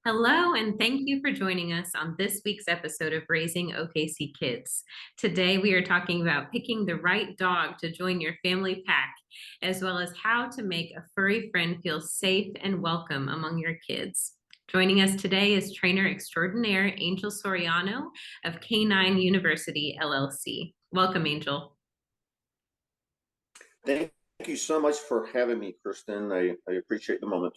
Hello, and thank you for joining us on this week's episode of Raising OKC Kids. Today, we are talking about picking the right dog to join your family pack, as well as how to make a furry friend feel safe and welcome among your kids. Joining us today is trainer extraordinaire Angel Soriano of Canine University, LLC. Welcome, Angel. Thank you so much for having me, Kristen. I appreciate the moment.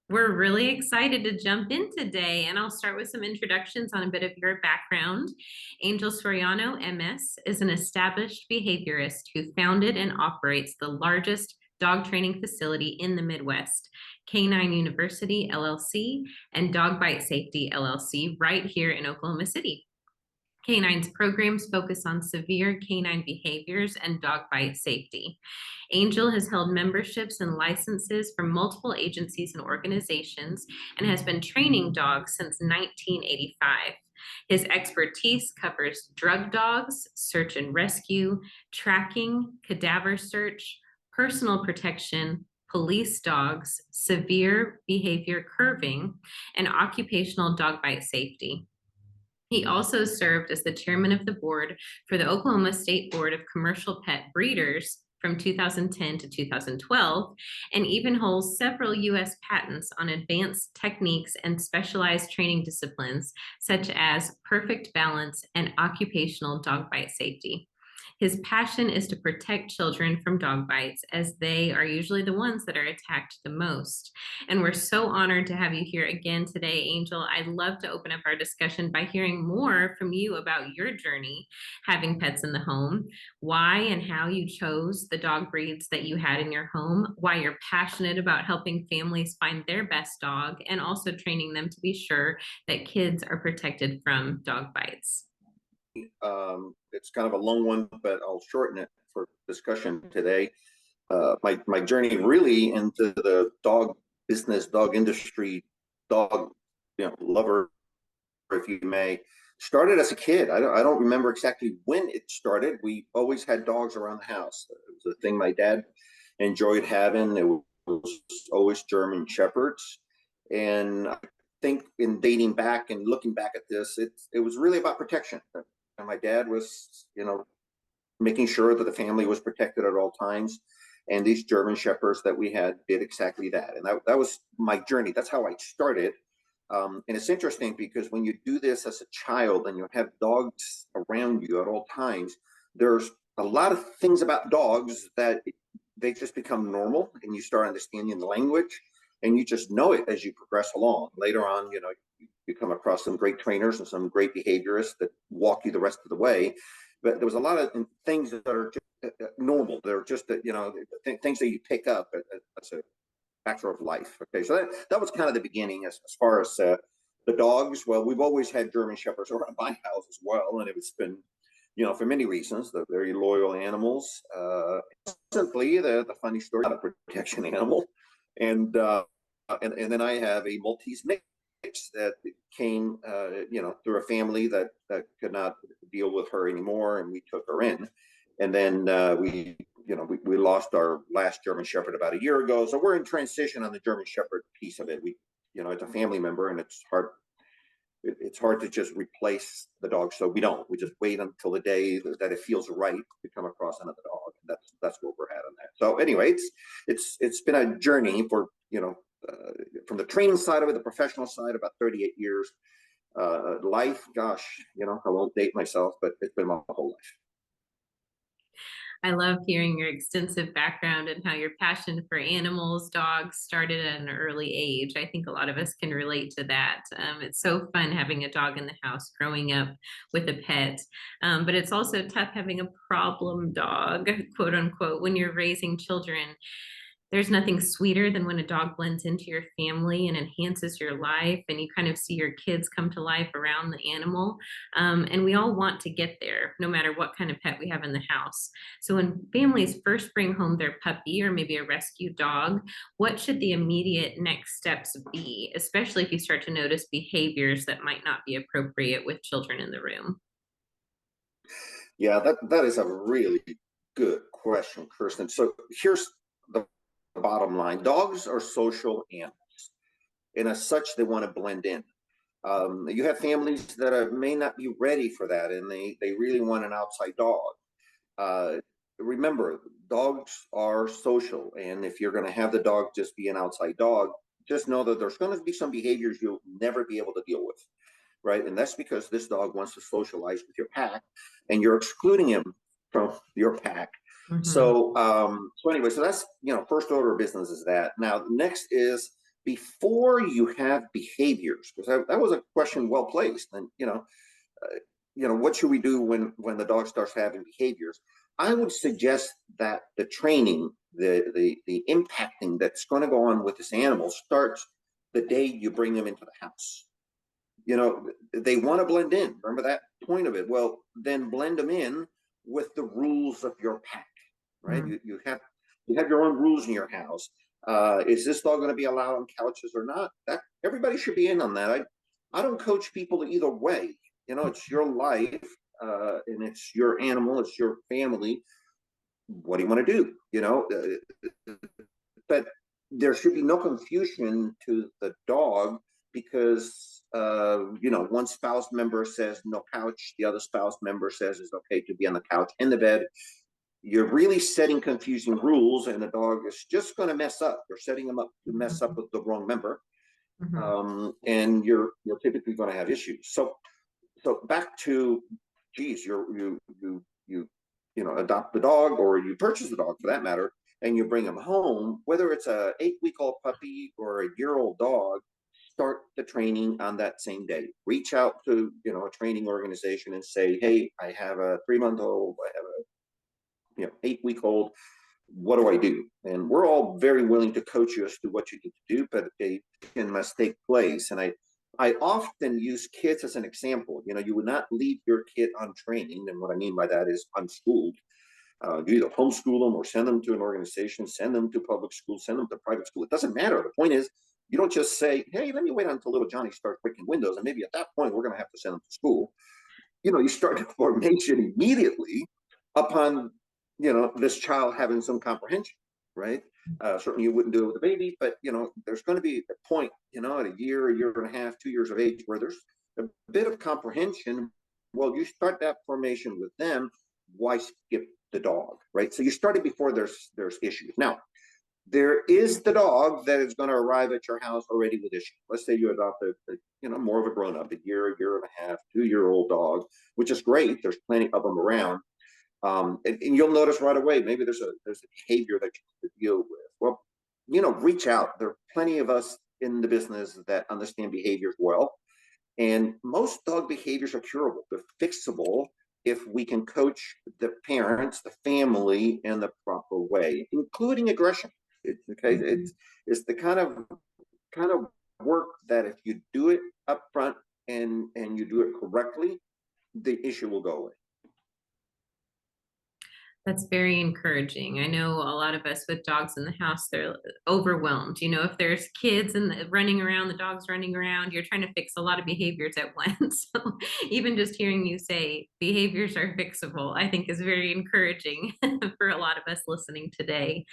We're really excited to jump in today, and I'll start with some introductions on a bit of your background. Angel Soriano MS is an established behaviorist who founded and operates the largest dog training facility in the Midwest, Canine University LLC and Dog Bite Safety LLC, right here in Oklahoma City. Canine's programs focus on severe canine behaviors and dog bite safety. Angel has held memberships and licenses from multiple agencies and organizations and has been training dogs since 1985. His expertise covers drug dogs, search and rescue, tracking, cadaver search, personal protection, police dogs, severe behavior curving, and occupational dog bite safety. He also served as the chairman of the board for the Oklahoma State Board of Commercial Pet Breeders from 2010 to 2012, and even holds several U.S. patents on advanced techniques and specialized training disciplines, such as perfect balance and occupational dog bite safety. His passion is to protect children from dog bites, as they are usually the ones that are attacked the most. And we're so honored to have you here again today, Angel. I'd love to open up our discussion by hearing more from you about your journey having pets in the home, why and how you chose the dog breeds that you had in your home, why you're passionate about helping families find their best dog, and also training them to be sure that kids are protected from dog bites. It's kind of a long one, but I'll shorten it for discussion today. My journey really into the dog business, dog industry, dog lover, if you may, started as a kid. I don't remember exactly when it started. We always had dogs around the house. It was a thing my dad enjoyed having. It was always German Shepherds, and I think in dating back and looking back at this, it was really about protection. And my dad was, making sure that the family was protected at all times. And these German Shepherds that we had did exactly that. And that was my journey. That's how I started. And it's interesting because when you do this as a child and you have dogs around you at all times, there's a lot of things about dogs that they just become normal and you start understanding the language and you just know it as you progress along. Later on, you come across some great trainers and some great behaviorists that walk you the rest of the way. But there was a lot of things that are just normal. They're just things that you pick up as a factor of life. Okay, so that was kind of the beginning as far as the dogs. Well, we've always had German Shepherds around my house as well, and it's been, for many reasons. They're very loyal animals. Simply the funny story, not a protection animal, and and then I have a Maltese mix that came, through a family that could not deal with her anymore, and we took her in. And then we lost our last German Shepherd about a year ago, so we're in transition on the German Shepherd piece of it. It's a family member, and it's hard. It's hard to just replace the dog, so we don't. We just wait until the day that it feels right to come across another dog. And that's where we're at on that. So anyway, it's been a journey for from the training side of it, the professional side, about 38 years. Life, gosh, I won't date myself, but it's been my whole life. I love hearing your extensive background and how your passion for animals, dogs started at an early age. I think a lot of us can relate to that. It's so fun having a dog in the house, growing up with a pet. But it's also tough having a problem dog, quote unquote, when you're raising children. There's nothing sweeter than when a dog blends into your family and enhances your life, and you kind of see your kids come to life around the animal. And we all want to get there, no matter what kind of pet we have in the house. So when families first bring home their puppy or maybe a rescue dog, what should the immediate next steps be, especially if you start to notice behaviors that might not be appropriate with children in the room? Yeah, that is a really good question, Kirsten. So here's the bottom line. Dogs are social animals. and as such, they want to blend in. You have families that may not be ready for that, and they really want an outside dog. Uh, Remember, dogs are social, and if you're going to have the dog just be an outside dog, just know that there's going to be some behaviors you'll never be able to deal with, right? And that's because this dog wants to socialize with your pack, and you're excluding him from your pack. Mhm. So anyway, so that's first order of business is that. Now, next is before you have behaviors, because that was a question well placed, and what should we do when the dog starts having behaviors? I would suggest that the training, the impacting that's going to go on with this animal starts the day you bring them into the house. They want to blend in. Remember that point of it. Well, then blend them in with the rules of your pack, right? Mhm. You have your own rules in your house. Is this dog going to be allowed on couches or not? That everybody should be in on that. I don't coach people either way. It's your life, and it's your animal, it's your family. What do you want to do? But there should be no confusion to the dog because one spouse member says no couch, the other spouse member says it's okay to be on the couch in the bed. You're really setting confusing rules, and the dog is just going to mess up. You're setting them up to mess up with the wrong member, Mhm. and you're typically going to have issues. So back to, geez, you adopt the dog, or you purchase the dog for that matter, and you bring them home. Whether it's a 8-week old puppy or a year-old dog, start the training on that same day. Reach out to a training organization and say, hey, I have a 3-month old, I have a 8-week old. What do I do? And we're all very willing to coach you as to what you need to do, but a must take place. And I often use kids as an example. You would not leave your kid untrained, and what I mean by that is unschooled. You either homeschool them or send them to an organization, send them to public school, send them to private school. It doesn't matter. The point is, you don't just say, hey, let me wait until little Johnny starts breaking windows, and maybe at that point we're going to have to send them to school. You start the formation immediately upon this child having some comprehension, right? Certainly you wouldn't do it with a baby, but there's going to be a point at a year and a half, 2 years of age where there's a bit of comprehension. Well, you start that formation with them. Why skip the dog, right? So you started before there's issues. Now, there is the dog that is going to arrive at your house already with issues. Let's say you adopt more of a grown up, a year and a half, 2-year old dog, which is great. There's plenty of them around. And you'll notice right away, maybe there's a behavior that you have to deal with. Well, reach out. There are plenty of us in the business that understand behaviors well. And most dog behaviors are curable. They're fixable if we can coach the parents, the family in the proper way, including aggression. Okay, Mhm. it's the kind of work that if you do it up front and you do it correctly, the issue will go away. That's very encouraging. I know a lot of us with dogs in the house, they're overwhelmed. If there's kids and running around, the dog's running around, you're trying to fix a lot of behaviors at once. So even just hearing you say behaviors are fixable, I think is very encouraging for a lot of us listening today.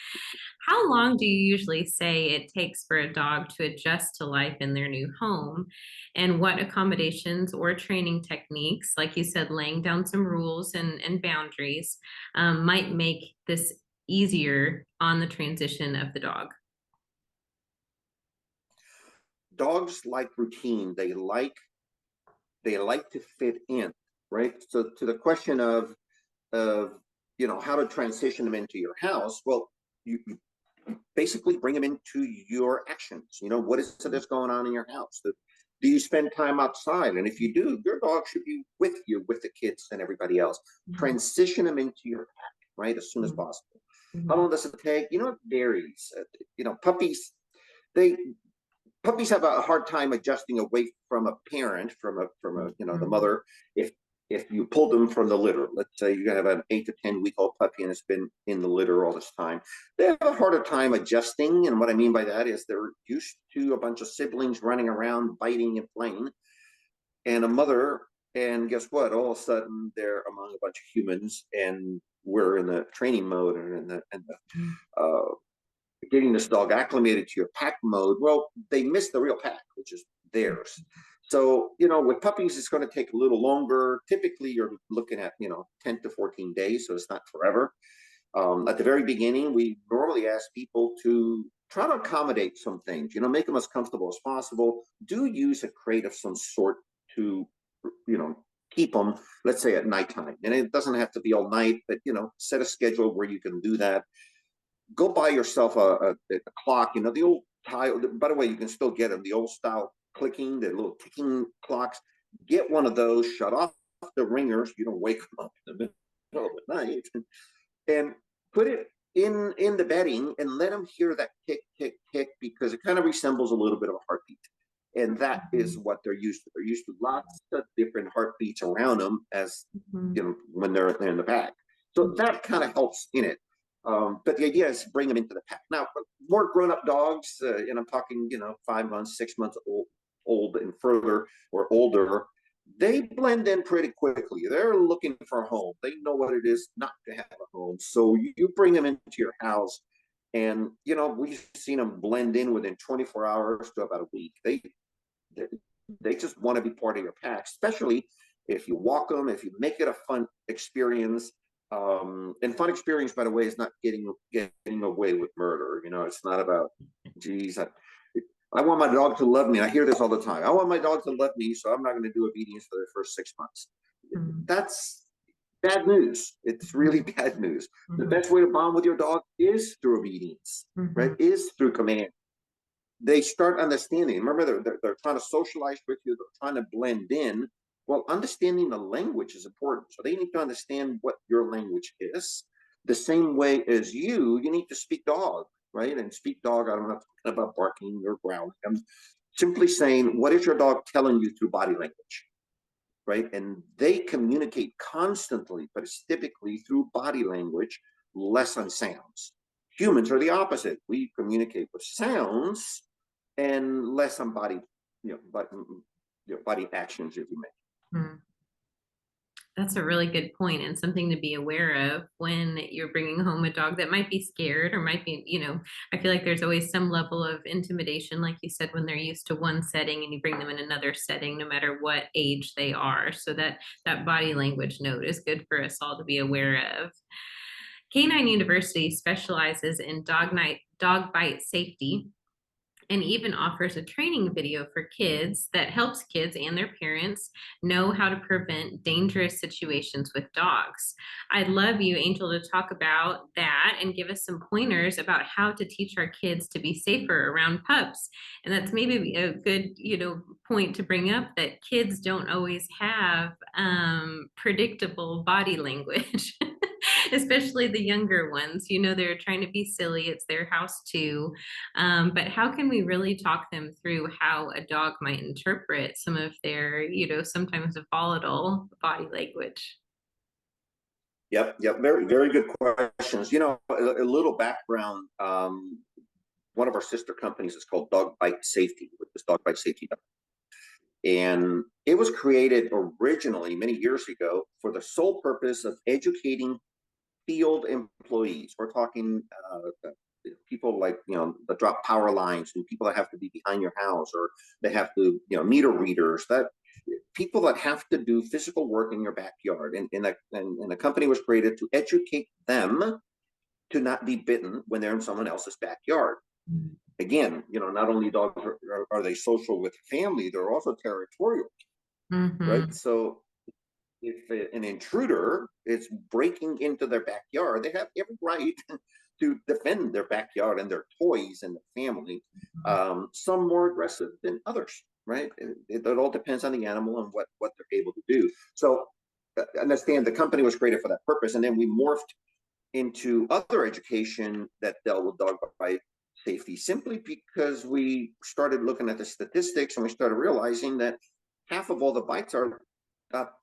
How long do you usually say it takes for a dog to adjust to life in their new home? And what accommodations or training techniques, like you said, laying down some rules and boundaries, might make this easier on the transition of the dog? Dogs like routine. They like to fit in, right? So to the question of how to transition them into your house, well, you basically bring them into your actions. What is it that's going on in your house? Do you spend time outside? And if you do, your dog should be with you, with the kids and everybody else. Mhm. Transition them into your pack, right, as soon as Mhm. possible. How Mhm. long does it take? It varies. Puppies, they puppies have a hard time adjusting away from a parent, from a the Mhm. mother. If you pull them from the litter, let's say you have an 8 to 10 week old puppy and it's been in the litter all this time, they have a harder time adjusting. And what I mean by that is they're used to a bunch of siblings running around, biting and playing, and a mother. And guess what? All of a sudden, they're among a bunch of humans, and we're in the training mode and in the getting this dog acclimated to your pack mode, well, they miss the real pack, which is theirs. So, with puppies, it's going to take a little longer. Typically, you're looking at, 10 to 14 days, so it's not forever. At the very beginning, we normally ask people to try to accommodate some things, make them as comfortable as possible. Do use a crate of some sort to, keep them, let's say at nighttime. And it doesn't have to be all night, but, set a schedule where you can do that. Go buy yourself a clock, the old tile. By the way, you can still get them, the old style clicking, the little ticking clocks. Get one of those, shut off the ringers. You don't wake them up in the middle of the night, and put it in the bedding and let them hear that tick, tick, tick, because it kind of resembles a little bit of a heartbeat. And that is what they're used to. They're used to lots of different heartbeats around them as, when they're in the pack. So that kind of helps in it. But the idea is bring them into the pack. Now, more grown-up dogs, and I'm talking, 5 months, 6 months old and further or older, they blend in pretty quickly. They're looking for a home. They know what it is not to have a home. So you bring them into your house, and we've seen them blend in within 24 hours to about a week. They just want to be part of your pack, especially if you walk them, if you make it a fun experience. And fun experience, by the way, is not getting away with murder. It's not about, geez, I want my dog to love me. I hear this all the time. I want my dog to love me, so I'm not going to do obedience for the first 6 months. That's bad news. It's really bad news. The best way to bond with your dog is through obedience, right? Is through command. They start understanding. Remember, they're trying to socialize with you. They're trying to blend in. Well, understanding the language is important. So they need to understand what your language is. The same way as you need to speak dog, right? And speak dog, I'm not talking about barking or growling. I'm simply saying, what is your dog telling you through body language, right? And they communicate constantly, but it's typically through body language, less on sounds. Humans are the opposite. We communicate with sounds and less on body, body actions, if you may. That's a really good point, and something to be aware of when you're bringing home a dog that might be scared or might be, I feel like there's always some level of intimidation, like you said, when they're used to one setting and you bring them in another setting, no matter what age they are. So that body language note is good for us all to be aware of. Canine University specializes in dog bite safety, and even offers a training video for kids that helps kids and their parents know how to prevent dangerous situations with dogs. I'd love you, Angel, to talk about that and give us some pointers about how to teach our kids to be safer around pups. And that's maybe a good, point to bring up, that kids don't always have predictable body language. Especially the younger ones, they're trying to be silly. It's their house too. But how can we really talk them through how a dog might interpret some of their, sometimes volatile body language? Yep. Very, very good questions. A little background. One of our sister companies is called Dog Bite Safety, which is Dog Bite Safety. And it was created originally many years ago for the sole purpose of educating field employees. We're talking people like, that drop power lines, and people that have to be behind your house, or they have to, meter readers, that people that have to do physical work in your backyard. And the company was created to educate them to not be bitten when they're in someone else's backyard. Again, not only dogs are they social with family, they're also territorial, right? So if an intruder is breaking into their backyard, they have every right to defend their backyard and their toys and the family. Some more aggressive than others, right? It all depends on the animal and what they're able to do. So understand, the company was created for that purpose, and then we morphed into other education that dealt with dog bite safety, simply because we started looking at the statistics, and we started realizing that half of all the bites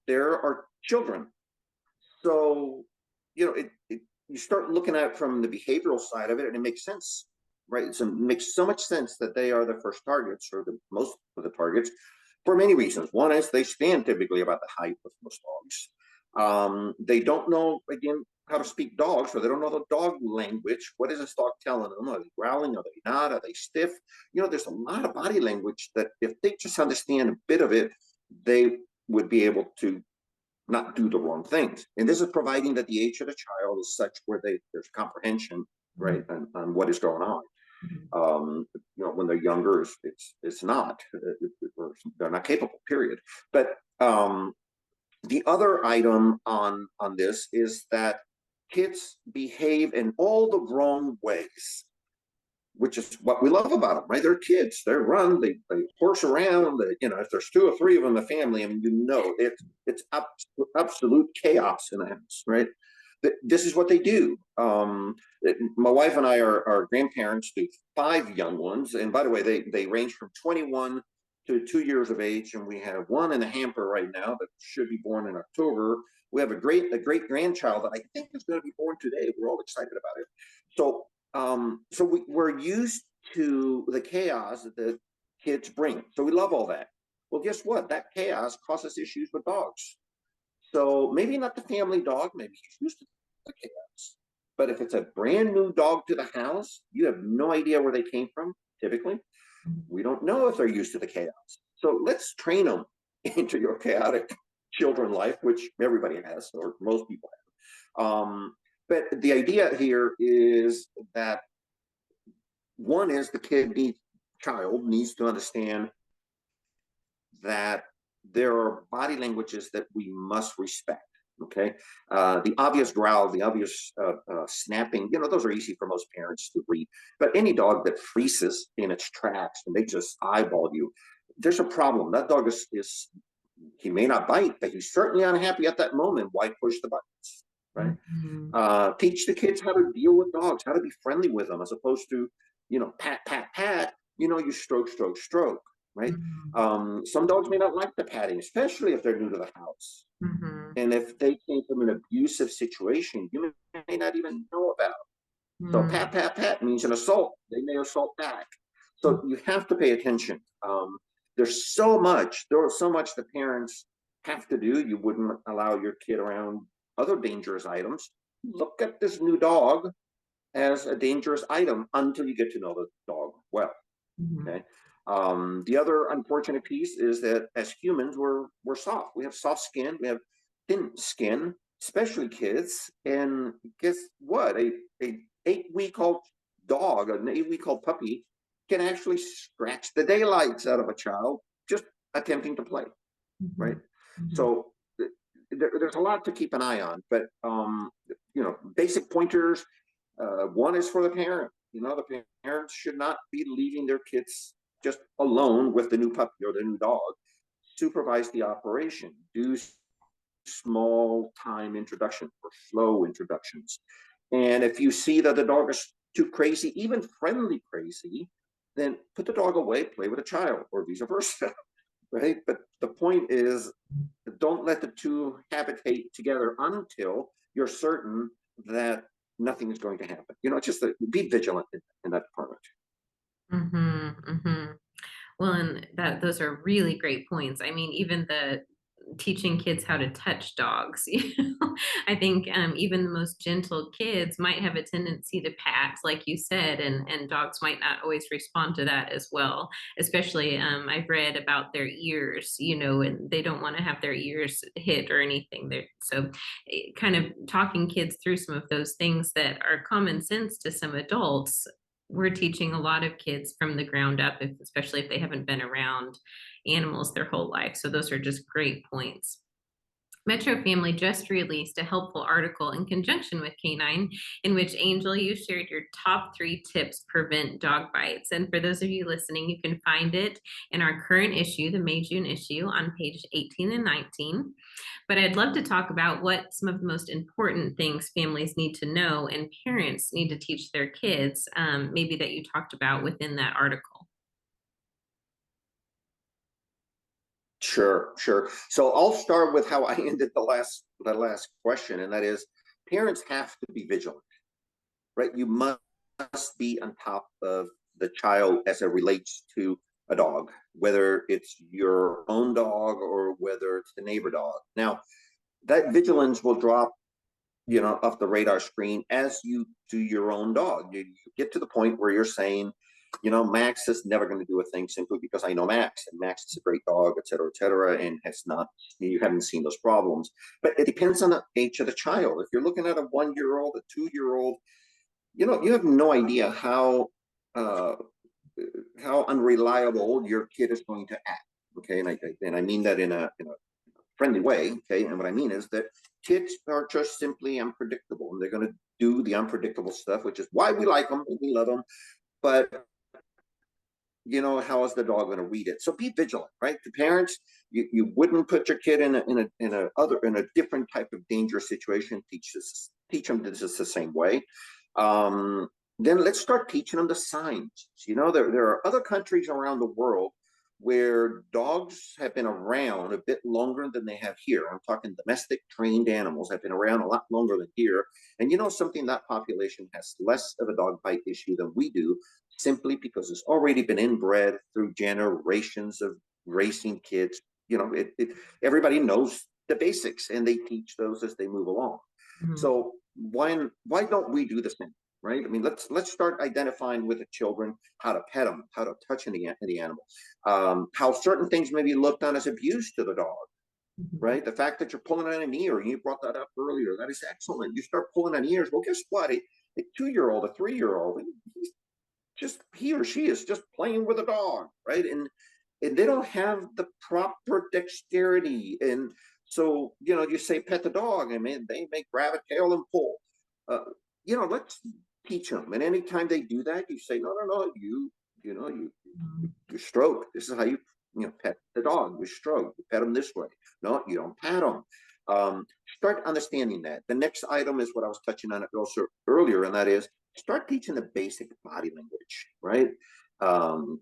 there are children. So, you start looking at it from the behavioral side of it, and it makes sense, right? It makes so much sense that they are the first targets, or the most of the targets, for many reasons. One is they stand typically about the height of most dogs. They don't know, again, how to speak dog, so they don't know the dog language. What is this dog telling them? Are they growling? Are they not? Are they stiff? There's a lot of body language that if they just understand a bit of it, they would be able to not do the wrong things. And this is providing that the age of the child is such where there's comprehension, right, on what is going on. When they're younger, it's not. They're not capable. Period. But the other item on this is that kids behave in all the wrong ways, which is what we love about them, right? They're kids. They run, they horse around. If there's two or three of them in the family, I mean, it's absolute chaos in the house, right? This is what they do. My wife and I are grandparents to 5 young ones, and by the way, they range from 21 to 2 years of age, and we have one in the hamper right now that should be born in October. We have a great grandchild that I think is going to be born today. We're all excited about it. So we're used to the chaos that the kids bring. So we love all that. Well, guess what? That chaos causes issues with dogs. So maybe not the family dog, maybe he's used to the chaos. But if it's a brand new dog to the house, you have no idea where they came from, typically. We don't know if they're used to the chaos. So let's train them into your chaotic children life, which everybody has, or most people have. But the idea here is that one is the child needs to understand that there are body languages that we must respect. Okay, the obvious growl, the obvious snapping, those are easy for most parents to read. But any dog that freezes in its tracks and they just eyeball you, there's a problem. That dog is he may not bite, but he's certainly unhappy at that moment. Why push the buttons, right? Teach the kids how to deal with dogs, how to be friendly with them, as opposed to pat, pat, pat. You stroke, stroke, stroke, right? Some dogs may not like the patting, especially if they're new to the house. And if they came from an abusive situation, you may not even know about. So pat, pat, pat means an assault. They may assault back. So you have to pay attention. There's so much the parents have to do. You wouldn't allow your kid around other dangerous items. Look at this new dog as a dangerous item until you get to know the dog well. Okay. The other unfortunate piece is that as humans, we're soft. We have soft skin. We have thin skin, especially kids. And guess what? A 8-week-old dog, an 8-week-old puppy, can actually scratch the daylights out of a child just attempting to play, right? So there's a lot to keep an eye on. But basic pointers. One is for the parent. The parents should not be leaving their kids just alone with the new puppy or the new dog. Supervise the operation. Do small time introductions or slow introductions. And if you see that the dog is too crazy, even friendly crazy, then put the dog away, play with a child, or vice versa, right? But the point is, don't let the two habitate together until you're certain that nothing is going to happen. Just be vigilant in that department. Well, and those are really great points. I mean, even the teaching kids how to touch dogs, I think even the most gentle kids might have a tendency to pat, like you said, and dogs might not always respond to that as well. Especially, I've read about their ears, and they don't want to have their ears hit or anything there. So kind of talking kids through some of those things that are common sense to some adults, we're teaching a lot of kids from the ground up, especially if they haven't been around animals their whole life. So those are just great points. Metro Family just released a helpful article in conjunction with Canine, in which, Angel, you shared your top 3 tips prevent dog bites. And for those of you listening, you can find it in our current issue, the May-June issue, on page 18 and 19. But I'd love to talk about what some of the most important things families need to know and parents need to teach their kids, maybe that you talked about within that article. Sure. So I'll start with how I ended the last question, and that is, parents have to be vigilant, right? You must be on top of the child as it relates to a dog, whether it's your own dog or whether it's the neighbor dog. Now, that vigilance will drop off the radar screen as you do your own dog. You get to the point where you're saying, Max is never going to do a thing simply because I know Max, and Max is a great dog, et cetera, and you haven't seen those problems. But it depends on the age of the child. If you're looking at a 1-year-old, a 2-year-old, you have no idea uh, how unreliable your kid is going to act. Okay, and I mean that in a friendly way. Okay, and what I mean is that kids are just simply unpredictable, and they're going to do the unpredictable stuff, which is why we like them, we love them. But how is the dog going to read it? So be vigilant, right? The parents, you wouldn't put your kid in a different type of dangerous situation. Teach them this is the same way. Then let's start teaching them the signs. There are other countries around the world where dogs have been around a bit longer than they have here. I'm talking domestic trained animals have been around a lot longer than here. And something, that population has less of a dog bite issue than we do, simply because it's already been inbred through generations of racing kids. Everybody knows the basics, and they teach those as they move along. Mhm. So why don't we do the same? Right? I mean, let's start identifying with the children how to pet them, how to touch the animal, how certain things may be looked on as abuse to the dog. Mhm. Right? The fact that you're pulling on an ear, and you brought that up earlier, that is excellent. You start pulling on ears. Well, guess what? A 2-year-old, a 3-year-old, he or she is just playing with a dog, right? And they don't have the proper dexterity, and so you say pet the dog, I mean, they may grab a tail and pull. Let's teach them, and anytime they do that, you say, no, you stroke. This is how you pet the dog. You stroke. You pet them this way. No, you don't pat them. Start understanding that. The next item is what I was touching on also earlier, and that is start teaching the basic body language, right?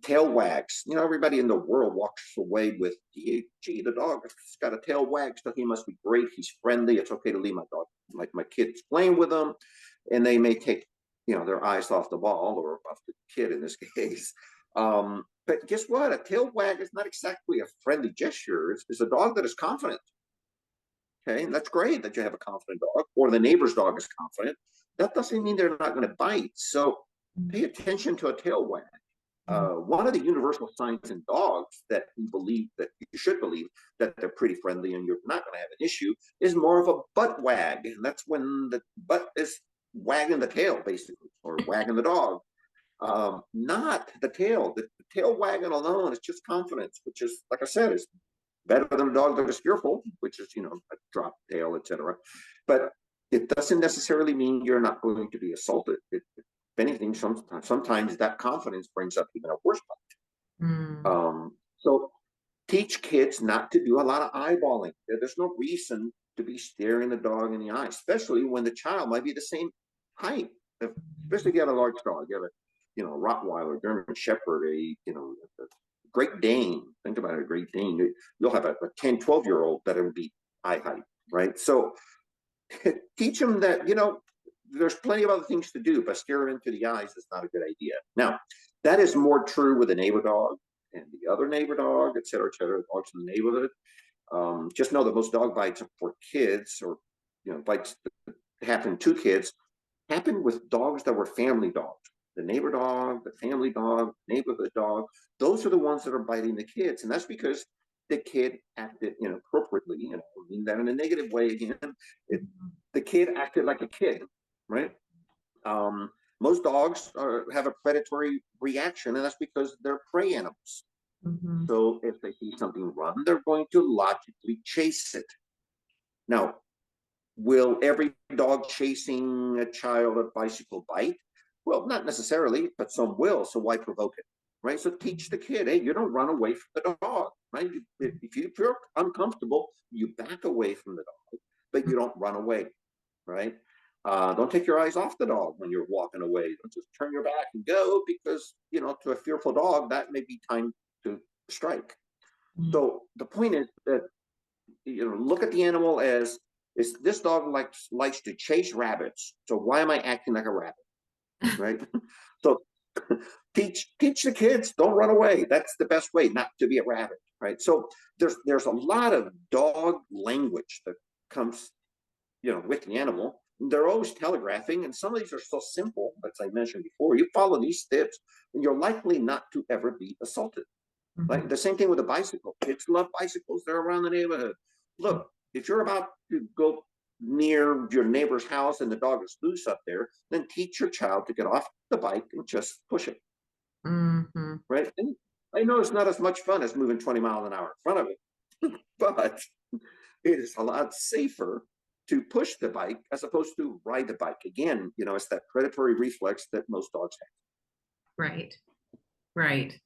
Tail wags. Everybody in the world walks away with, gee, the dog has got a tail wag, so he must be great. He's friendly. It's okay to leave my dog, like my kids, playing with them, and they may take, their eyes off the ball, or off the kid in this case. But guess what? A tail wag is not exactly a friendly gesture. It's a dog that is confident. Okay, and that's great that you have a confident dog, or the neighbor's dog is confident. That doesn't mean they're not going to bite. So pay attention to a tail wag. Mhm. One of the universal signs in dogs that you should believe that they're pretty friendly and you're not going to have an issue is more of a butt wag, and that's when the butt is wagging the tail, basically, or wagging the dog. Not the tail. The tail wagging alone is just confidence, which is, like I said, is better than a dog that is fearful, which is, a drop tail, etc. But it doesn't necessarily mean you're not going to be assaulted. If anything, sometimes that confidence brings up even a worse bite. Mm. So teach kids not to do a lot of eyeballing. There's no reason to be staring the dog in the eye, especially when the child might be the same height. Especially if you have a large dog, you have Rottweiler, German Shepherd, a Great Dane. Think about it, a Great Dane. You'll have a 10, 12-year-old that would be eye height, right? So teach them that, there's plenty of other things to do, but staring into the eyes is not a good idea. Now, that is more true with a neighbor dog and the other neighbor dog, et cetera, dogs in the neighborhood. Just know that most dog bites for kids, or bites that happen to kids, happen with dogs that were family dogs. The neighbor dog, the family dog, neighborhood dog, those are the ones that are biting the kids. And that's because the kid acted inappropriately. I mean that in a negative way again. The kid acted like a kid, right? Most dogs have a predatory reaction, and that's because they're prey animals. Mhm. So if they see something run, they're going to logically chase it. Now, will every dog chasing a child a bicycle bite? Well, not necessarily, but some will. So why provoke it? Right? So teach the kid, hey, you don't run away from the dog, right? If you feel uncomfortable, you back away from the dog, but you don't run away, right? Don't take your eyes off the dog when you're walking away. Don't just turn your back and go, because, to a fearful dog, that may be time to strike. Mhm. So the point is that, look at the animal as, is this dog likes to chase rabbits. So why am I acting like a rabbit? Right? So teach the kids, don't run away. That's the best way not to be a rabbit. Right? So there's a lot of dog language that comes with the animal. they're always telegraphing, and some of these are so simple, as I mentioned before. You follow these steps, and you're likely not to ever be assaulted. Like Mhm. the same thing with a bicycle. Kids love bicycles. They're around the neighborhood. Look, if you're about to go near your neighbor's house and the dog is loose up there, then teach your child to get off the bike and just push it, Mhm. right? And I know it's not as much fun as moving 20 miles an hour in front of it, but it is a lot safer to push the bike as opposed to ride the bike. Again, it's that predatory reflex that most dogs have. Right. Right.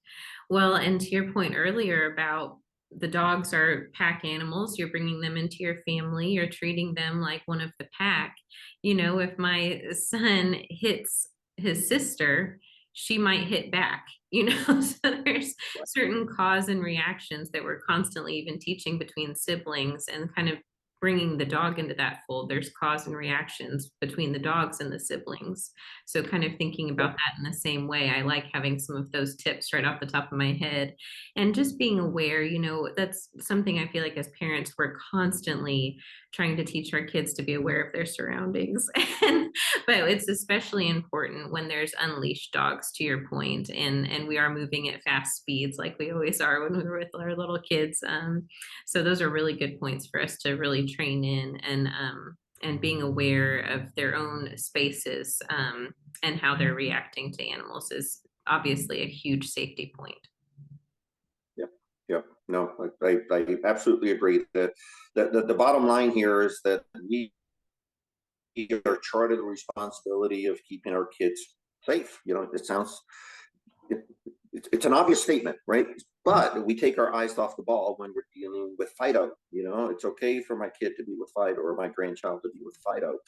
Well, and to your point earlier about the dogs are pack animals, you're bringing them into your family, you're treating them like one of the pack. If my son hits his sister, she might hit back, So there's certain cause and reactions that we're constantly even teaching between siblings and kind of bringing the dog into that fold. There's cause and reactions between the dogs and the siblings. So kind of thinking about Yep. that in the same way, I like having some of those tips right off the top of my head and just being aware, that's something I feel like as parents, we're constantly trying to teach our kids to be aware of their surroundings. But it's especially important when there's unleashed dogs, to your point, and we are moving at fast speeds like we always are when we were with our little kids. So those are really good points for us to really train in and being aware of their own spaces and how they're reacting to animals is obviously a huge safety point. Yep. Yep. No, I absolutely agree that the bottom line here is that we are chartered the responsibility of keeping our kids safe. It sounds it, it's an obvious statement, right? But we take our eyes off the ball when we're dealing with Fido. It's okay for my kid to be with Fido or my grandchild to be with Fido.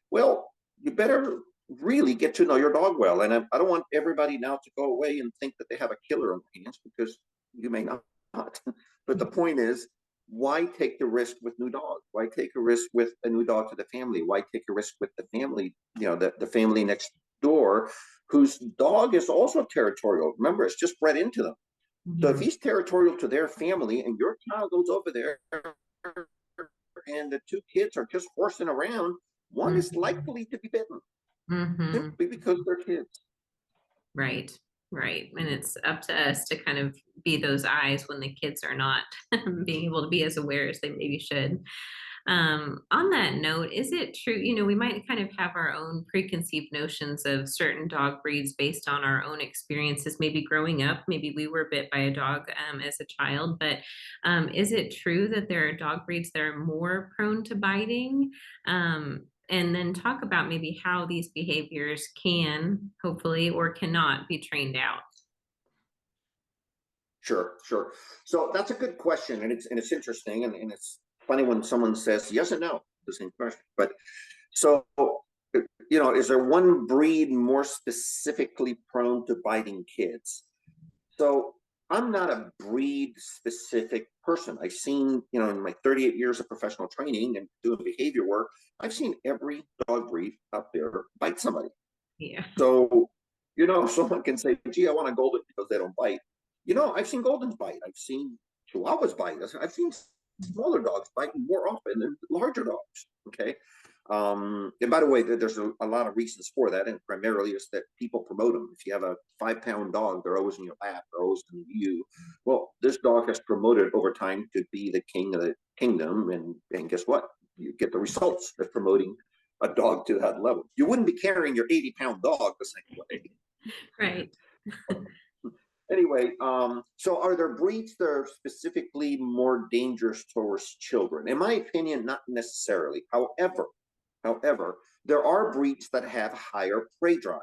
Well, you better really get to know your dog well. And I don't want everybody now to go away and think that they have a killer on their hands, because you may not. But the point is, why take the risk with new dogs? Why take a risk with a new dog to the family? Why take a risk with the family, the family next door, whose dog is also territorial? Remember, it's just bred into them. So if Mhm. he's territorial to their family and your child goes over there and the two kids are just horsing around, one is Mhm. likely to be bitten Mhm. simply because they're kids. Right. Right. And it's up to us to kind of be those eyes when the kids are not being able to be as aware as they maybe should. On that note, is it true? We might kind of have our own preconceived notions of certain dog breeds based on our own experiences, maybe growing up. Maybe we were bit by a dog as a child, but is it true that there are dog breeds that are more prone to biting? And then talk about maybe how these behaviors can, hopefully, or cannot be trained out. Sure, sure. So that's a good question, and it's interesting, and it's funny when someone says yes and no, the same question. But so is there one breed more specifically prone to biting kids? So I'm not a breed specific person. I've seen, in my 38 years of professional training and doing behavior work, I've seen every dog breed out there bite somebody. Yeah. So, someone can say, gee, I want a golden because they don't bite. I've seen Goldens bite. I've seen Chihuahuas bite. I've seen smaller dogs bite more often than larger dogs. Okay. And by the way, there's a lot of reasons for that, and primarily is that people promote them. If you have a 5-pound dog, they're always in your lap, they're always in you. Well, this dog has promoted over time to be the king of the kingdom, and guess what? You get the results of promoting a dog to that level. You wouldn't be carrying your 80-pound dog the same way. Right. Anyway, so are there breeds that are specifically more dangerous towards children? In my opinion, not necessarily. However, there are breeds that have higher prey drive,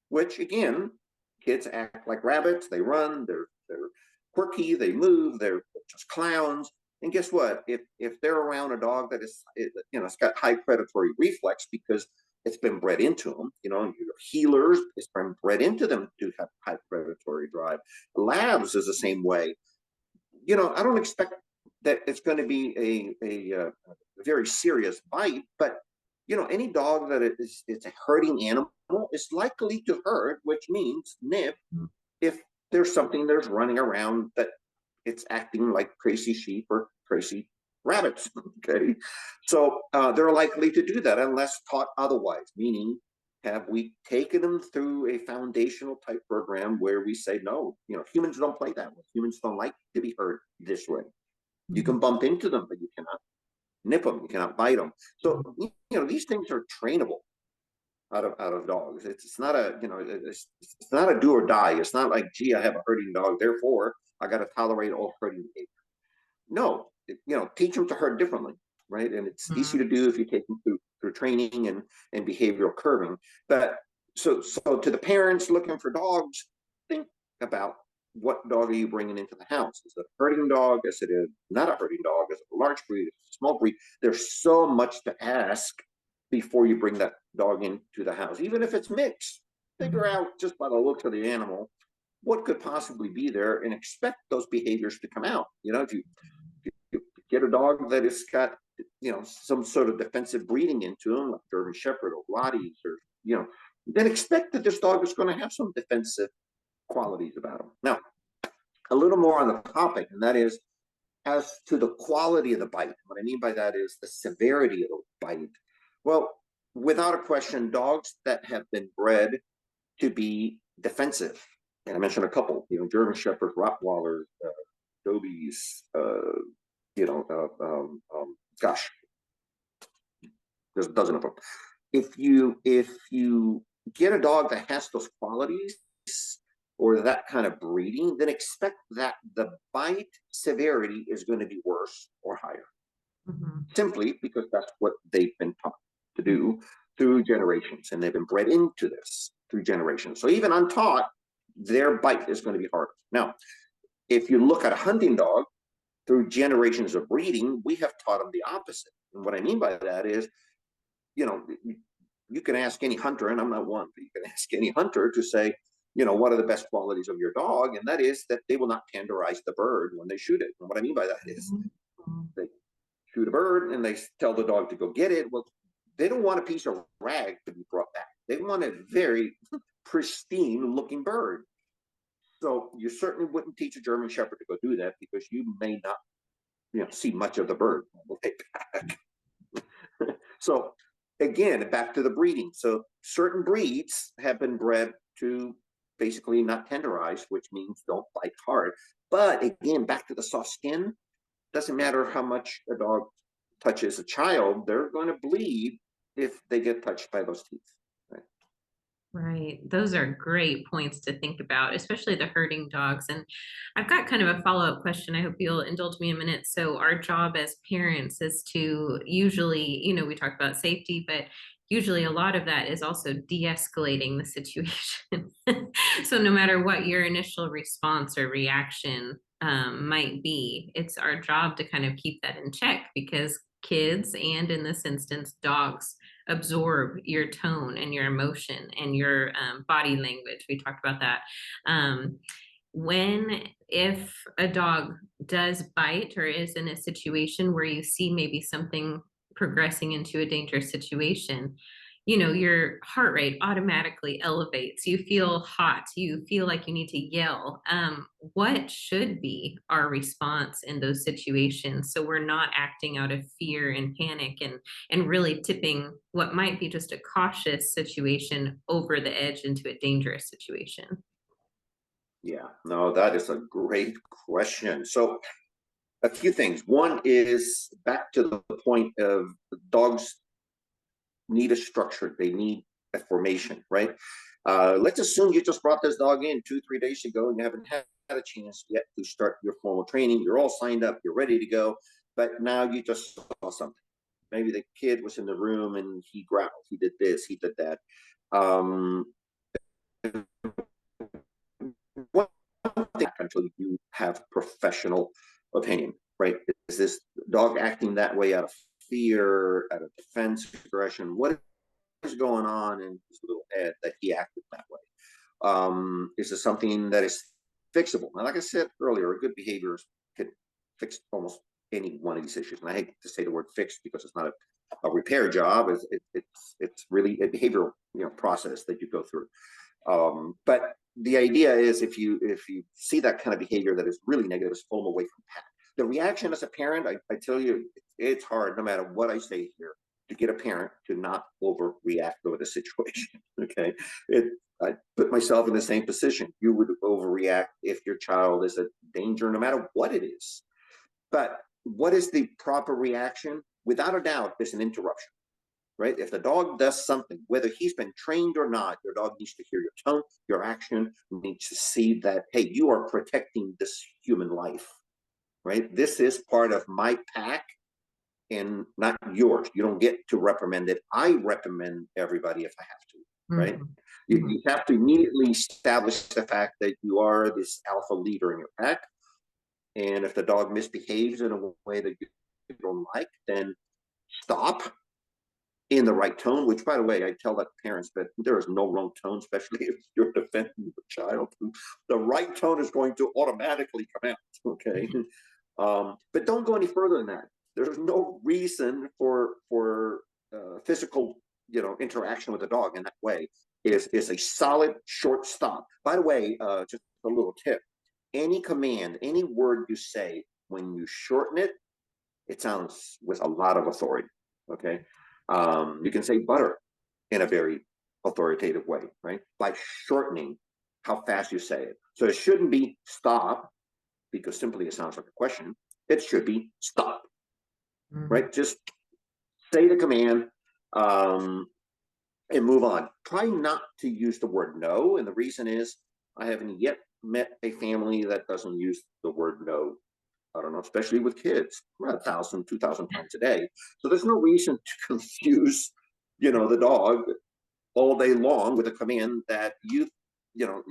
which again, kids act like rabbits. They run. They're quirky. They move. They're just clowns. And guess what? If they're around a dog that is, it's got high predatory reflex because it's been bred into them. Your healers, it's been bred into them to have high predatory drive. Labs is the same way. I don't expect that it's going to be a very serious bite, but any dog that is a herding animal is likely to herd, which means nip if there's something that's running around that it's acting like crazy sheep or crazy rabbits. Okay, so they're likely to do that unless taught otherwise, meaning have we taken them through a foundational type program where we say, no, humans don't play that way. Humans don't like to be hurt this way. You Mhm. can bump into them, but you cannot nip them. You cannot bite them. So, these things are trainable out of dogs. It's not a, it's not a do or die. It's not like, gee, I have a herding dog, therefore I got to tolerate all herding behavior. No, teach them to herd differently, right? And it's easy to do if you take them through training and behavioral curving. But so to the parents looking for dogs, think about what dog are you bringing into the house? Is it a herding dog? Is it not a herding dog? Is it a large breed? Is it a small breed? There's so much to ask before you bring that dog into the house, even if it's mixed. Figure Mhm. out just by the looks of the animal what could possibly be there and expect those behaviors to come out. If you get a dog that has got some sort of defensive breeding into him, like German Shepherd or Pilates, or then expect that this dog is going to have some defensive qualities about him. Now, a little more on the topic, and that is as to the quality of the bite. What I mean by that is the severity of the bite. Well, without a question, dogs that have been bred to be defensive, and I mentioned a couple, German Shepherds, Rottweilers, Dobies, gosh, there's a dozen of them. If you get a dog that has those qualities or that kind of breeding, then expect that the bite severity is going to be worse or higher, Mhm. simply because that's what they've been taught to do through generations, and they've been bred into this through generations. So even untaught, their bite is going to be harder. Now, if you look at a hunting dog, through generations of breeding, we have taught them the opposite. And what I mean by that is, you know, you can ask any hunter, and I'm not one, but you can ask any hunter to say, what are the best qualities of your dog? And that is that they will not tenderize the bird when they shoot it. And what I mean by that is Mhm. they shoot a bird and they tell the dog to go get it. Well, they don't want a piece of rag to be brought back. They want a very pristine looking bird. So you certainly wouldn't teach a German Shepherd to go do that because you may not see much of the bird on the way back. So again, back to the breeding. So certain breeds have been bred to basically not tenderize, which means don't bite hard. But again, back to the soft skin, doesn't matter how much a dog touches a child, they're going to bleed if they get touched by those teeth. Right? Right. Those are great points to think about, especially the herding dogs. And I've got kind of a follow-up question. I hope you'll indulge me a minute. So our job as parents is to usually, we talk about safety, but usually a lot of that is also de-escalating the situation. So no matter what your initial response or reaction might be, it's our job to kind of keep that in check because kids, and in this instance, dogs, absorb your tone and your emotion and your body language. We talked about that. If a dog does bite or is in a situation where you see maybe something progressing into a dangerous situation, your heart rate automatically elevates. You feel hot. You feel like you need to yell. What should be our response in those situations so we're not acting out of fear and panic and really tipping what might be just a cautious situation over the edge into a dangerous situation? Yeah, no, that is a great question. So a few things. One is back to the point of dogs need a structure. They need a formation, right? Let's assume you just brought this dog in 2, 3 days ago and you haven't had a chance yet to start your formal training. You're all signed up, you're ready to go, but now you just saw something. Maybe the kid was in the room and he growled, he did this, he did that. Um, One thing until you have professional opinion, right? Is this dog acting that way out of fear, out of defense, aggression? What is going on in his little head that he acted that way? Is this something that is fixable? And like I said earlier, a good behaviorist could fix almost any one of these issues. And I hate to say the word fix because it's not a repair job. It's really a behavioral process that you go through. But the idea is if you see that kind of behavior that is really negative, is pull them away from that. The reaction as a parent, I tell you, it's hard no matter what I say here to get a parent to not overreact over the situation. Okay. It, I put myself in the same position. You would overreact if your child is a danger, no matter what it is. But what is the proper reaction? Without a doubt, there's an interruption, right? If the dog does something, whether he's been trained or not, your dog needs to hear your tone, your action, needs to see that, hey, you are protecting this human life, right? This is part of my pack and not yours. You don't get to reprimand it. I reprimand everybody if I have to, right? Mhm. You have to immediately establish the fact that you are this alpha leader in your pack. And if the dog misbehaves in a way that you don't like, then stop in the right tone, which, by the way, I tell that to parents that there is no wrong tone, especially if you're defending the child. The right tone is going to automatically come out, okay? But don't go any further than that. There's no reason for physical, interaction with the dog in that way. Is a solid short stop. By the way, just a little tip: any command, any word you say, when you shorten it, it sounds with a lot of authority. Okay. You can say butter in a very authoritative way, right? By shortening how fast you say it. So it shouldn't be stop because simply it sounds like a question. It should be stop, Mhm. right? Just say the command and move on. Try not to use the word no. And the reason is I haven't yet met a family that doesn't use the word no. I don't know, especially with kids, around 1,000, 2,000 times a day. So there's no reason to confuse, the dog all day long with a command that you know,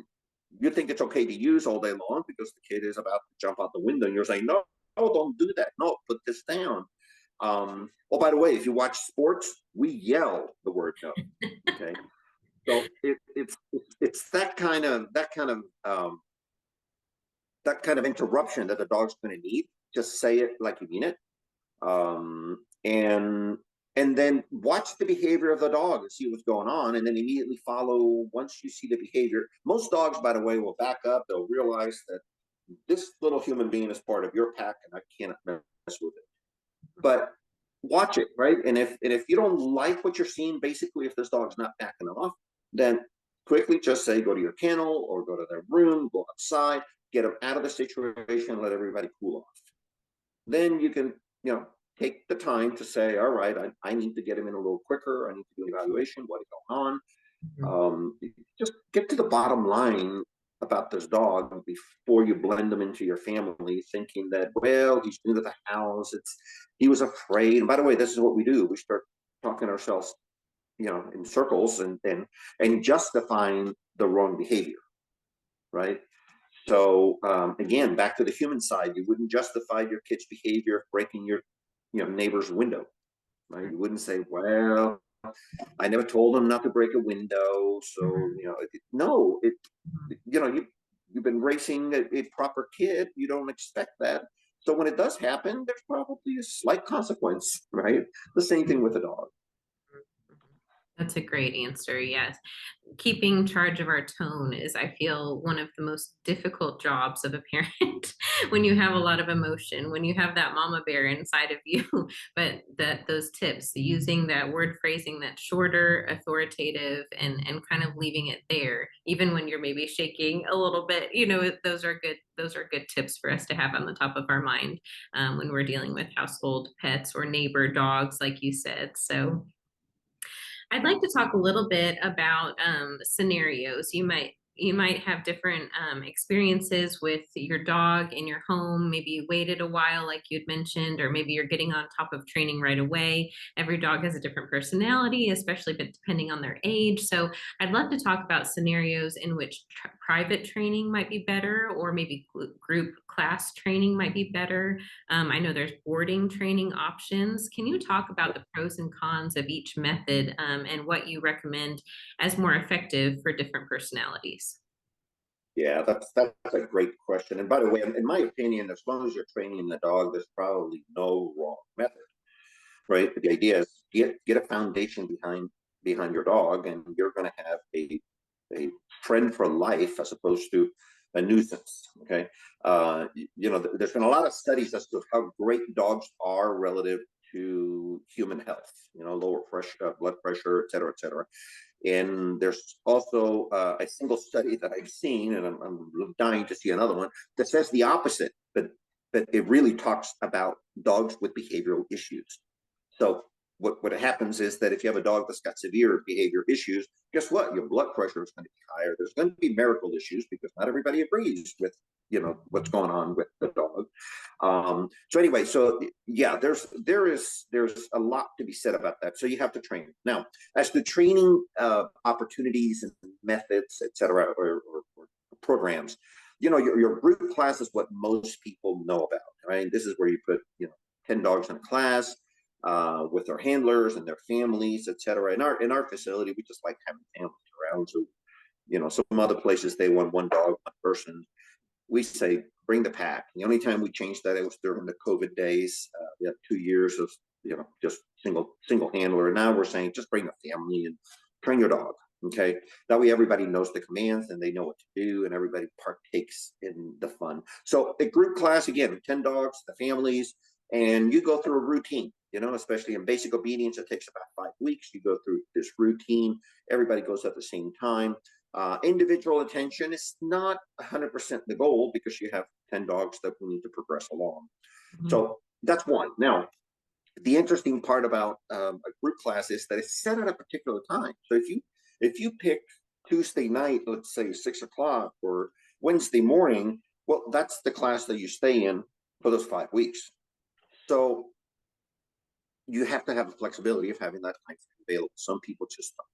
you think it's okay to use all day long because the kid is about to jump out the window and you're saying, no, no, don't do that. No, put this down. Oh, by the way, if you watch sports, we yell the word no. Okay. So it's that kind of interruption that the dog's going to need. Just say it like you mean it, and then watch the behavior of the dog and see what's going on, and then immediately follow. Once you see the behavior, most dogs, by the way, will back up. They'll realize that this little human being is part of your pack, and I can't mess with it. But watch it, right? And if you don't like what you're seeing, basically, if this dog's not backing off, then quickly just say go to your kennel or go to their room, go outside, get them out of the situation, let everybody cool off. Then you can, take the time to say, all right, I need to get him in a little quicker. I need to do an evaluation. What is going on? Mhm. Just get to the bottom line about this dog before you blend them into your family, thinking that, well, he's new to the house. He was afraid. And by the way, this is what we do. We start talking ourselves, in circles and justifying the wrong behavior, right? So again, back to the human side, you wouldn't justify your kid's behavior breaking your, neighbor's window, right? You wouldn't say, well, I never told him not to break a window, so Mhm. no, you've been raising a proper kid. You don't expect that. So when it does happen, there's probably a slight consequence, right? The same thing with a dog. That's a great answer. Yes. Keeping charge of our tone is, I feel, one of the most difficult jobs of a parent when you have a lot of emotion, when you have that mama bear inside of you. But that those tips, using that word phrasing that's shorter, authoritative, and kind of leaving it there, even when you're maybe shaking a little bit, those are good. Those are good tips for us to have on the top of our mind when we're dealing with household pets or neighbor dogs, like you said. So I'd like to talk a little bit about scenarios. You might have different experiences with your dog in your home. Maybe you waited a while, like you'd mentioned, or maybe you're getting on top of training right away. Every dog has a different personality, especially depending on their age. So I'd love to talk about scenarios in which private training might be better, or maybe group class training might be better. I know there's boarding training options. Can you talk about the pros and cons of each method and what you recommend as more effective for different personalities? Yeah, that's a great question. And by the way, in my opinion, as long as you're training the dog, there's probably no wrong method, right? The idea is get a foundation behind your dog, and you're going to have a friend for life, as opposed to a nuisance. Okay, there's been a lot of studies as to how great dogs are relative to human health. Lower pressure, blood pressure, et cetera, et cetera. And there's also a single study that I've seen, and I'm dying to see another one that says the opposite, but it really talks about dogs with behavioral issues. So what happens is that if you have a dog that's got severe behavior issues, guess what? Your blood pressure is going to be higher. There's going to be medical issues because not everybody agrees with what's going on with the dog. So anyway, so yeah, there's a lot to be said about that. So you have to train. Now, as to training opportunities and methods, et cetera, or programs, your group class is what most people know about, right? This is where you put 10 dogs in a class with their handlers and their families, et cetera. In our facility, we just like having families around. So some other places they want one dog, one person. We say bring the pack. The only time we changed that, it was during the COVID days. We had 2 years of just single handler, and now we're saying just bring the family and train your dog. Okay, that way everybody knows the commands and they know what to do, and everybody partakes in the fun. So a group class, again, 10 dogs, the families, and you go through a routine. Especially in basic obedience, it takes about 5 weeks. You go through this routine. Everybody goes at the same time. Individual attention is not 100% the goal because you have 10 dogs that we need to progress along. Mm-hmm. So that's one. Now, the interesting part about a group class is that it's set at a particular time. So if you pick Tuesday night, let's say 6 o'clock, or Wednesday morning, well, that's the class that you stay in for those 5 weeks. So you have to have the flexibility of having that time available. Some people just don't.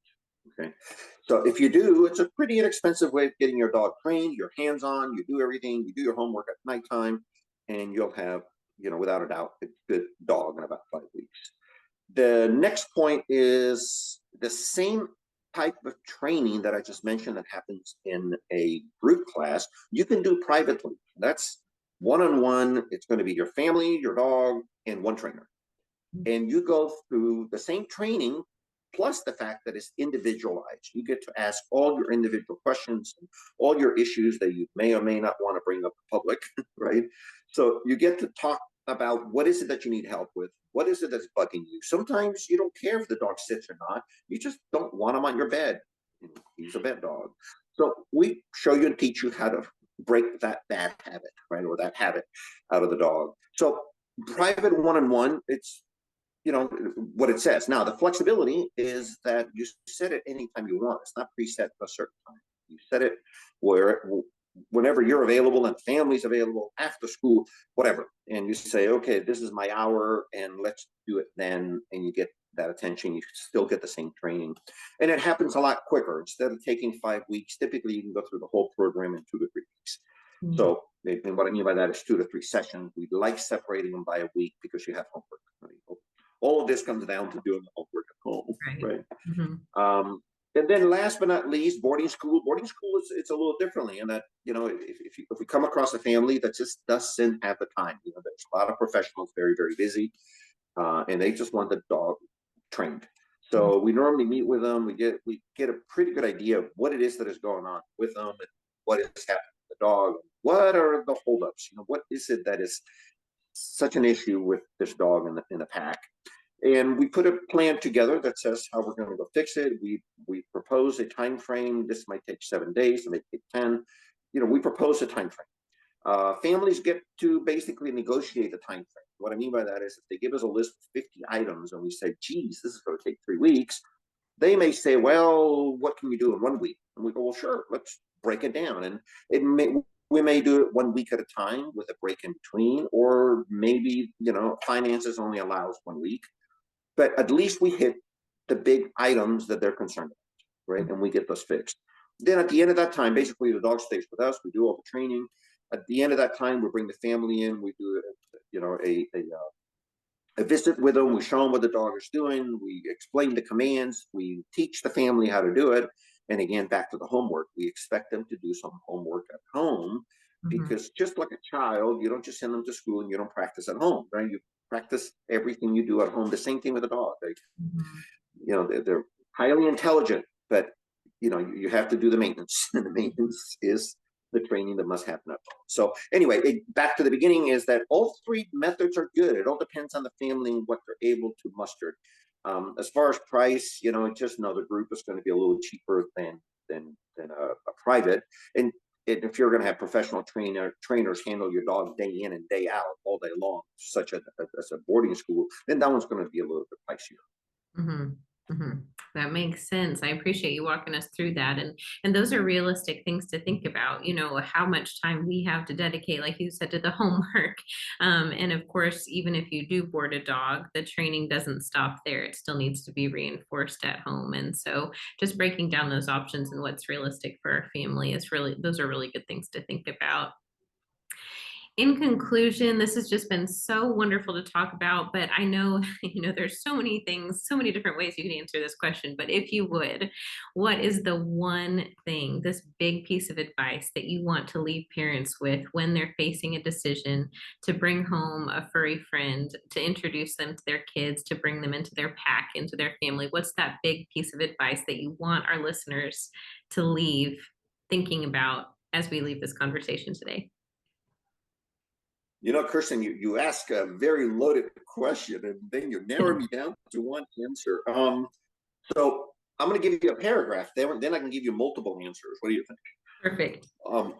Okay, so if you do, it's a pretty inexpensive way of getting your dog trained. You're hands-on. You do everything. You do your homework at nighttime, and you'll have, without a doubt, a good dog in about 5 weeks. The next point is the same type of training that I just mentioned that happens in a group class. You can do privately. That's one-on-one. It's going to be your family, your dog, and one trainer. And you go through the same training, plus the fact that it's individualized. You get to ask all your individual questions, and all your issues that you may or may not want to bring up in public, right? So you get to talk about what is it that you need help with? What is it that's bugging you? Sometimes you don't care if the dog sits or not. You just don't want him on your bed. He's a bed dog. So we show you and teach you how to break that bad habit, right? Or that habit out of the dog. So private one-on-one, it's what it says. Now, the flexibility is that you set it anytime you want. It's not preset at a certain time. You set it whenever you're available and family's available, after school, whatever. And you say, okay, this is my hour and let's do it then. And you get that attention. You still get the same training. And it happens a lot quicker. Instead of taking 5 weeks, typically you can go through the whole program in 2 to 3 weeks. Mm-hmm. So, and what I mean by that is 2 to 3 sessions. We like separating them by a week because you have homework. Right? All of this comes down to doing the homework at home, right? Mm-hmm. And then last but not least, boarding school. Boarding school it's a little differently in that, if we come across a family that just doesn't have the time, there's a lot of professionals very, very busy, and they just want the dog trained. So mm-hmm. we normally meet with them. We get a pretty good idea of what it is that is going on with them and what is happening with the dog. What are the holdups? What is it that is such an issue with this dog in the pack? And we put a plan together that says how we're going to go fix it. We propose a time frame. This might take 7 days, it might take 10. We propose a time frame. Families get to basically negotiate the time frame. What I mean by that is if they give us a list of 50 items and we say, geez, this is going to take 3 weeks, they may say, well, what can you do in 1 week? And we go, well, sure, let's break it down. And we may do it 1 week at a time with a break in between, or maybe, finances only allows 1 week. But at least we hit the big items that they're concerned about, right? And we get those fixed. Then at the end of that time, basically the dog stays with us. We do all the training. At the end of that time, we bring the family in. We do, a visit with them. We show them what the dog is doing. We explain the commands. We teach the family how to do it. And again, back to the homework. We expect them to do some homework at home, mm-hmm. because just like a child, you don't just send them to school and you don't practice at home, right? You practice everything you do at home. The same thing with a dog. They're highly intelligent, but you have to do the maintenance, and the maintenance is the training that must happen at home. So anyway, back to the beginning is that all three methods are good. It all depends on the family and what they're able to muster. As far as price, just know the group is going to be a little cheaper than a private. And if you're going to have professional trainers handle your dog day in and day out all day long, such as a boarding school, then that one's going to be a little bit pricier. Hmm. Hmm. That makes sense. I appreciate you walking us through that. And those are realistic things to think about, how much time we have to dedicate, like you said, to the homework. And of course, even if you do board a dog, the training doesn't stop there. It still needs to be reinforced at home. And so just breaking down those options and what's realistic for our family those are really good things to think about. In conclusion, this has just been so wonderful to talk about, but I know, there's so many things, so many different ways you could answer this question. But if you would, what is the one thing, this big piece of advice that you want to leave parents with when they're facing a decision to bring home a furry friend, to introduce them to their kids, to bring them into their pack, into their family? What's that big piece of advice that you want our listeners to leave thinking about as we leave this conversation today? Kirsten, you ask a very loaded question, and then you narrow me down to one answer. So I'm going to give you a paragraph. Then I can give you multiple answers. What do you think? Perfect. Um,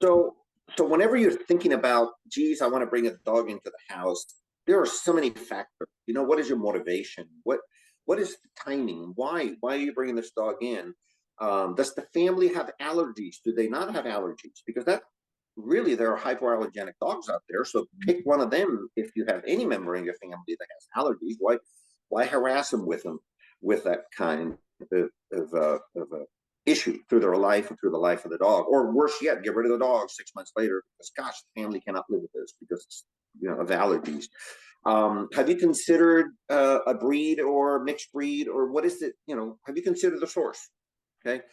so so whenever you're thinking about, geez, I want to bring a dog into the house, there are so many factors. What is your motivation? What is the timing? Why are you bringing this dog in? Does the family have allergies? Do they not have allergies? Because that really, there are hypoallergenic dogs out there. So pick one of them if you have any member in your family that has allergies. Why harass them with that kind of issue through their life or through the life of the dog? Or worse yet, get rid of the dog 6 months later because, gosh, the family cannot live with this because it's, of allergies. Have you considered a breed or mixed breed, or what is it? Have you considered the source? Okay.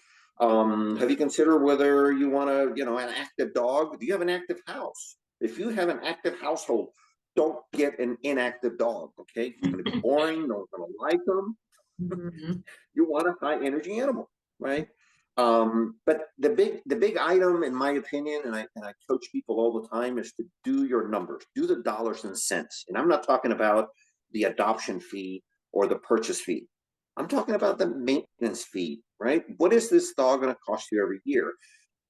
Have you considered whether you want an active dog? Do you have an active house? If you have an active household, don't get an inactive dog. Okay, it's going to be boring. No one's going to like them. Mhm. You want a high energy animal, right? But the big item, in my opinion, and I coach people all the time, is to do your numbers, do the dollars and cents. And I'm not talking about the adoption fee or the purchase fee. I'm talking about the maintenance fee, right? What is this dog going to cost you every year?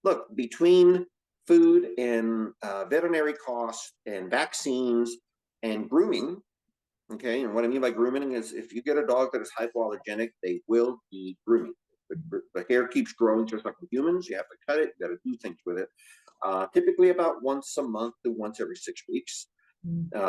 Look, between food and veterinary costs and vaccines and grooming. Okay, and what I mean by grooming is if you get a dog that is hypoallergenic, they will need grooming. The hair keeps growing just like with humans. You have to cut it, you got to do things with it. Typically about once a month to once every 6 weeks.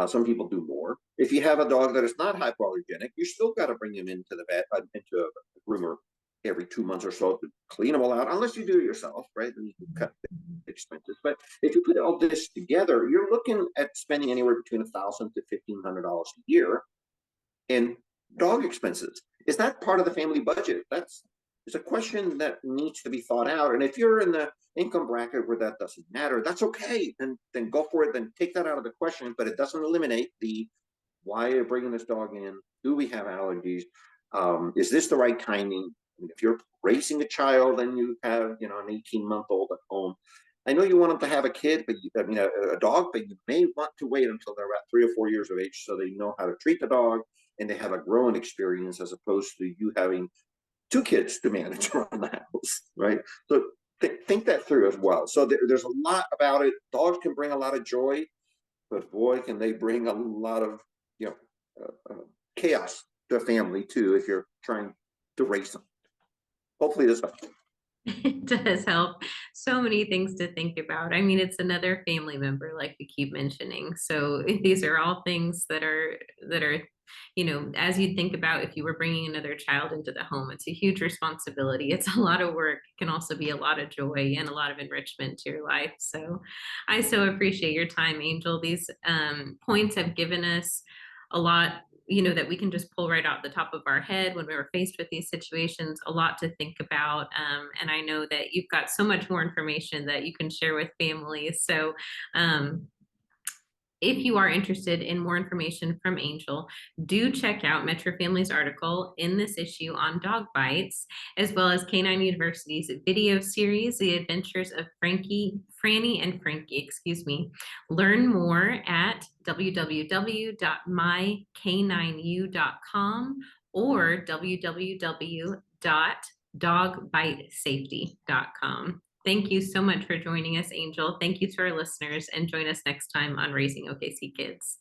Some people do more. If you have a dog that is not hypoallergenic, you still got to bring him into the vet, into a groomer every 2 months or so to clean them all out, unless you do it yourself, right? Then you can cut the expenses. But if you put all this together, you're looking at spending anywhere between $1,000 to $1,500 a year in dog expenses. Is that part of the family budget? It's a question that needs to be thought out. And if you're in the income bracket where that doesn't matter, that's okay. Then go for it. Then take that out of the question. But it doesn't eliminate the why are you bringing this dog in? Do we have allergies? Is this the right timing? I mean, if you're raising a child and you have an 18-month-old at home, I know you want them to have a kid, but a dog, but you may want to wait until they're about 3 or 4 years of age so they know how to treat the dog and they have a growing experience as opposed to you having two kids to manage around the house, right? So think that through as well. So there's a lot about it. Dogs can bring a lot of joy, but boy, can they bring a lot of you know chaos to a family too if you're trying to raise them. Hopefully, this helps. It does help. So many things to think about. I mean, it's another family member, like we keep mentioning. So these are all things that are, as you think about if you were bringing another child into the home, it's a huge responsibility. It's a lot of work. It can also be a lot of joy and a lot of enrichment to your life. So I so appreciate your time, Angel. These points have given us a lot, that we can just pull right out the top of our head when we were faced with these situations, a lot to think about. And I know that you've got so much more information that you can share with families. So if you are interested in more information from Angel, do check out Metro Family's article in this issue on dog bites, as well as Canine University's video series, The Adventures of Franny and Frankie, excuse me. Learn more at www.myk9u.com or www.dogbitesafety.com. Thank you so much for joining us, Angel. Thank you to our listeners, and join us next time on Raising OKC Kids.